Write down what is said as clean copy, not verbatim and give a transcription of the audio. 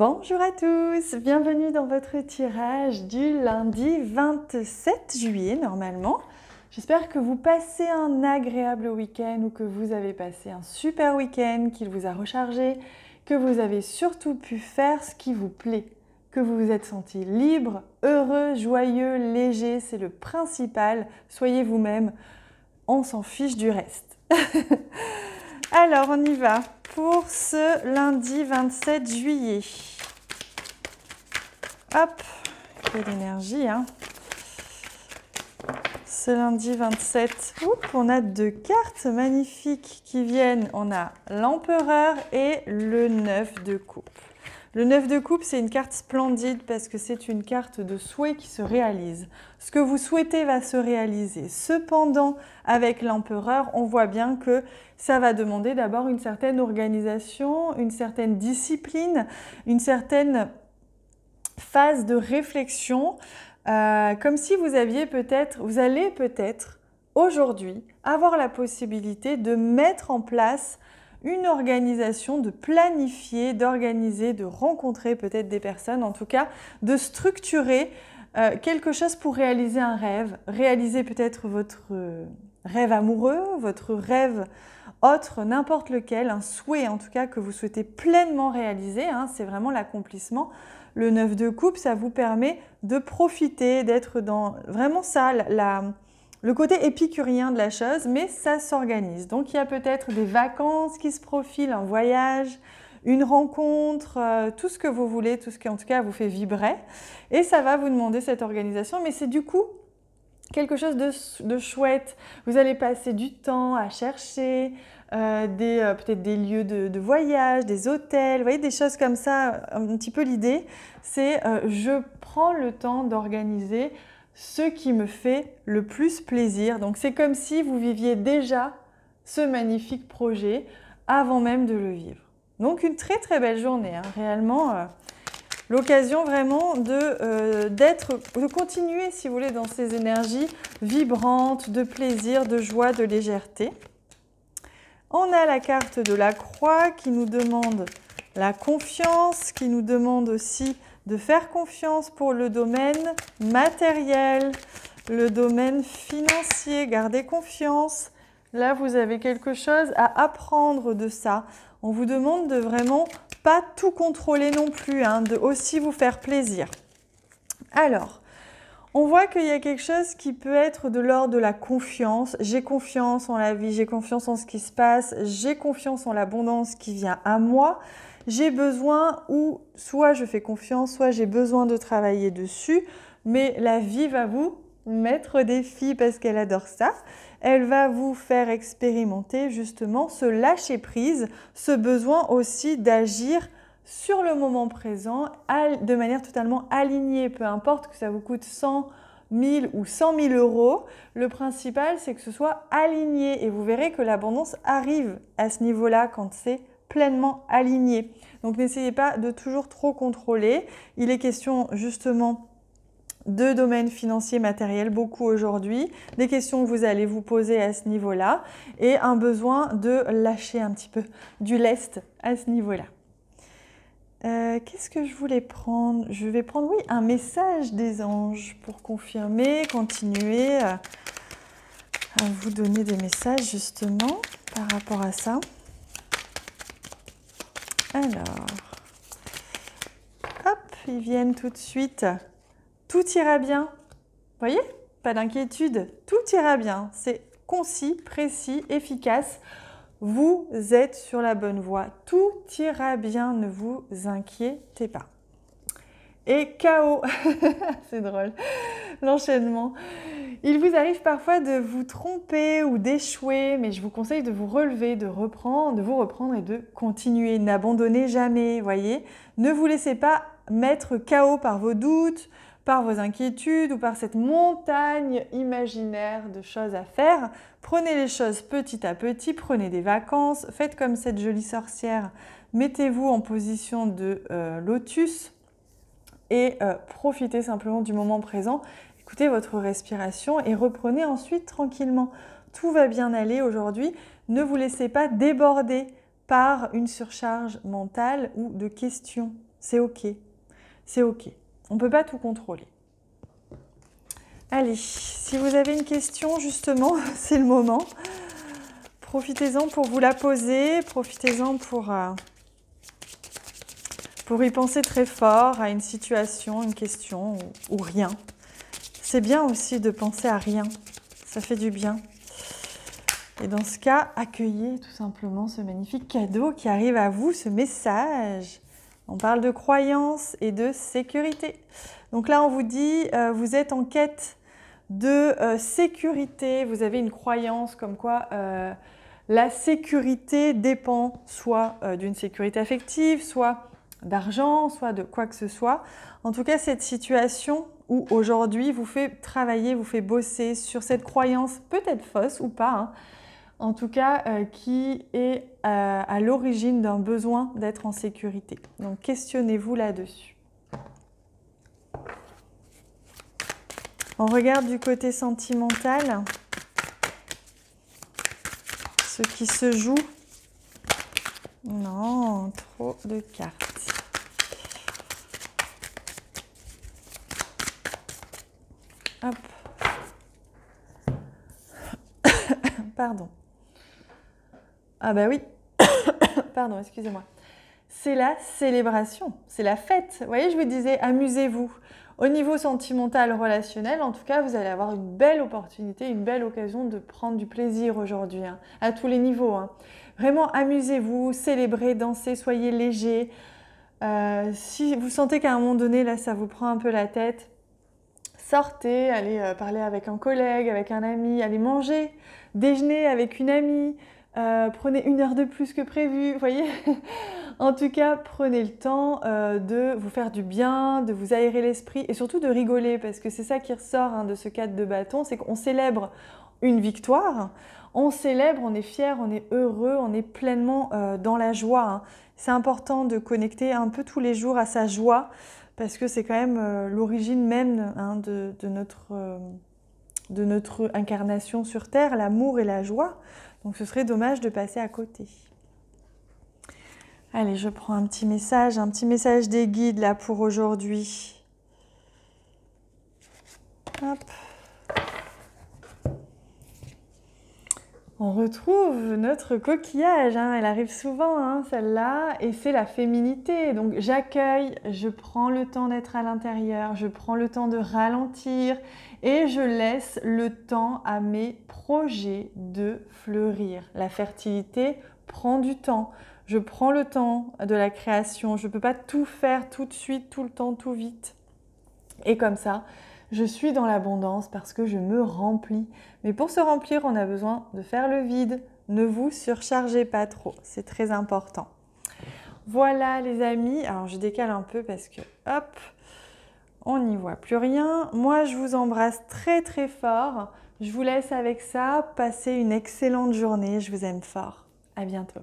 Bonjour à tous, bienvenue dans votre tirage du lundi 27 juillet normalement. J'espère que vous passez un agréable week-end ou que vous avez passé un super week-end, qu'il vous a rechargé, que vous avez surtout pu faire ce qui vous plaît, que vous vous êtes senti libre, heureux, joyeux, léger, c'est le principal. Soyez vous-même, on s'en fiche du reste. Alors on y va pour ce lundi 27 juillet. Hop, il y a l'énergie. Hein. Ce lundi 27, on a deux cartes magnifiques qui viennent. On a l'empereur et le 9 de coupe. Le 9 de coupe, c'est une carte splendide parce que c'est une carte de souhait qui se réalise. Ce que vous souhaitez va se réaliser. Cependant, avec l'empereur, on voit bien que ça va demander d'abord une certaine organisation, une certaine discipline, une certaine phase de réflexion, comme si vous allez peut-être aujourd'hui avoir la possibilité de mettre en place une organisation, de planifier, d'organiser, de rencontrer peut-être des personnes, en tout cas de structurer quelque chose pour réaliser un rêve, réaliser peut-être votre rêve amoureux, votre rêve autre, n'importe lequel, un souhait en tout cas que vous souhaitez pleinement réaliser, hein, c'est vraiment l'accomplissement. Le 9 de coupe, ça vous permet de profiter, d'être dans vraiment ça, le côté épicurien de la chose, mais ça s'organise. Donc il y a peut-être des vacances qui se profilent, un voyage, une rencontre, tout ce que vous voulez, tout ce qui en tout cas vous fait vibrer. Et ça va vous demander cette organisation, mais c'est du coup quelque chose de chouette. Vous allez passer du temps à chercher peut-être des lieux de voyage, des hôtels, vous voyez, des choses comme ça. Un petit peu l'idée, c'est je prends le temps d'organiser ce qui me fait le plus plaisir. Donc c'est comme si vous viviez déjà ce magnifique projet avant même de le vivre. Donc une très très belle journée, hein, réellement. L'occasion vraiment de continuer, si vous voulez, dans ces énergies vibrantes, de plaisir, de joie, de légèreté. On a la carte de la croix qui nous demande la confiance, qui nous demande aussi de faire confiance pour le domaine matériel, le domaine financier, gardez confiance. Là, vous avez quelque chose à apprendre de ça. On vous demande de vraiment pas tout contrôler non plus, hein, de aussi vous faire plaisir. Alors, on voit qu'il y a quelque chose qui peut être de l'ordre de la confiance. J'ai confiance en la vie, j'ai confiance en ce qui se passe, j'ai confiance en l'abondance qui vient à moi. J'ai besoin, ou soit je fais confiance, soit j'ai besoin de travailler dessus, mais la vie va vous mettre au défi parce qu'elle adore ça. Elle va vous faire expérimenter justement ce lâcher prise, ce besoin aussi d'agir sur le moment présent de manière totalement alignée. Peu importe que ça vous coûte 100 000 ou 100 000 euros, le principal c'est que ce soit aligné et vous verrez que l'abondance arrive à ce niveau-là quand c'est pleinement aligné. Donc n'essayez pas de toujours trop contrôler. Il est question justement de domaine financier matériel, beaucoup aujourd'hui, des questions que vous allez vous poser à ce niveau-là et un besoin de lâcher un petit peu du lest à ce niveau-là. Qu'est-ce que je voulais prendre? Je vais prendre, oui, un message des anges pour confirmer, continuer à vous donner des messages justement par rapport à ça. Alors, hop, ils viennent tout de suite. Tout ira bien. Vous voyez? Pas d'inquiétude. Tout ira bien. C'est concis, précis, efficace. Vous êtes sur la bonne voie. Tout ira bien. Ne vous inquiétez pas. Et chaos. C'est drôle. L'enchaînement. Il vous arrive parfois de vous tromper ou d'échouer, mais je vous conseille de vous relever, de vous reprendre et de continuer. N'abandonnez jamais, voyez. Ne vous laissez pas mettre KO par vos doutes, par vos inquiétudes ou par cette montagne imaginaire de choses à faire. Prenez les choses petit à petit, prenez des vacances, faites comme cette jolie sorcière, mettez-vous en position de lotus et profitez simplement du moment présent. Écoutez votre respiration et reprenez ensuite tranquillement. Tout va bien aller aujourd'hui. Ne vous laissez pas déborder par une surcharge mentale ou de questions. C'est OK. C'est OK. On ne peut pas tout contrôler. Allez, si vous avez une question, justement, c'est le moment. Profitez-en pour vous la poser. Profitez-en pour y penser très fort à une situation, une question ou rien. C'est bien aussi de penser à rien. Ça fait du bien. Et dans ce cas, accueillez tout simplement ce magnifique cadeau qui arrive à vous, ce message. On parle de croyance et de sécurité. Donc là, on vous dit, vous êtes en quête de sécurité. Vous avez une croyance comme quoi la sécurité dépend soit d'une sécurité affective, soit d'argent, soit de quoi que ce soit. En tout cas, cette situation où aujourd'hui vous fait travailler, vous fait bosser sur cette croyance peut-être fausse ou pas, hein, en tout cas qui est à l'origine d'un besoin d'être en sécurité. Donc questionnez-vous là-dessus. On regarde du côté sentimental ce qui se joue. Non, trop de cartes. Hop. Pardon. Ah bah oui. Pardon, excusez-moi. C'est la célébration, c'est la fête. Vous voyez, je vous disais, amusez-vous. Au niveau sentimental, relationnel, en tout cas, vous allez avoir une belle opportunité, une belle occasion de prendre du plaisir aujourd'hui, hein, à tous les niveaux. Hein. Vraiment, amusez-vous, célébrez, dansez, soyez léger. Si vous sentez qu'à un moment donné, là, ça vous prend un peu la tête, sortez, allez parler avec un collègue, avec un ami, allez manger, déjeuner avec une amie, prenez 1 heure de plus que prévu, vous voyez. En tout cas, prenez le temps de vous faire du bien, de vous aérer l'esprit et surtout de rigoler parce que c'est ça qui ressort hein, de ce 4 de bâton, c'est qu'on célèbre une victoire, on célèbre, on est fier, on est heureux, on est pleinement dans la joie. Hein. C'est important de connecter un peu tous les jours à sa joie parce que c'est quand même l'origine même hein, de notre incarnation sur Terre, l'amour et la joie. Donc ce serait dommage de passer à côté. Allez, je prends un petit message des guides là pour aujourd'hui. Hop. On retrouve notre coquillage, hein. Elle arrive souvent hein, celle-là, et c'est la féminité. Donc j'accueille, je prends le temps d'être à l'intérieur, je prends le temps de ralentir et je laisse le temps à mes projets de fleurir. La fertilité prend du temps. Je prends le temps de la création, je ne peux pas tout faire tout de suite, tout le temps, tout vite. Et comme ça, je suis dans l'abondance parce que je me remplis. Mais pour se remplir, on a besoin de faire le vide. Ne vous surchargez pas trop, c'est très important. Voilà les amis, alors je décale un peu parce que hop, on n'y voit plus rien. Moi, je vous embrasse très très fort. Je vous laisse avec ça, passez une excellente journée, je vous aime fort. À bientôt.